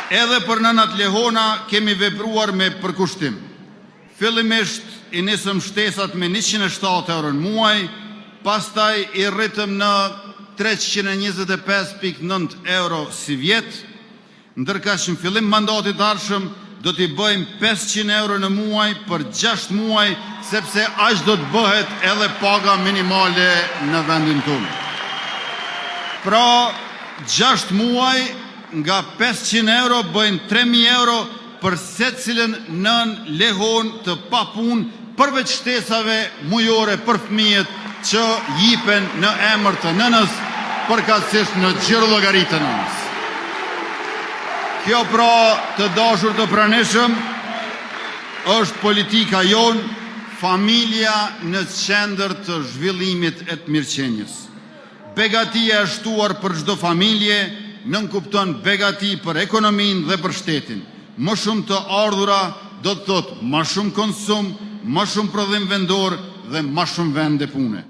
Edhe për nënat lehona kemi vepruar me përkushtim. Fillimisht i nisëm shtesat me 107 euro në muaj, pastaj i rritëm në 325.9 euro si vjet, ndërka që në fillim mandatit ardhshëm do t'i bëjmë 500 euro në muaj për 6 muaj, sepse aq do të bëhet edhe paga minimale në vendin tonë. Pra, 6 muaj nga 500 euro bëjnë 3.000 euro për secilën nën lehon të papun, përveç shtesave mujore për fëmijët që jipen në emër të nënës, përkatësisht në gjiro llogaritë të nënës. Kjo pra, të dashur të pranishëm, është politika jonë, familja në qendër të zhvillimit e të mirëqenjes. Begatia e shtuar për çdo familje nënkupton begati për ekonominë dhe për shtetin. Më shumë të ardhura do të thotë më shumë konsum, më shumë prodhim vendor dhe më shumë vende pune.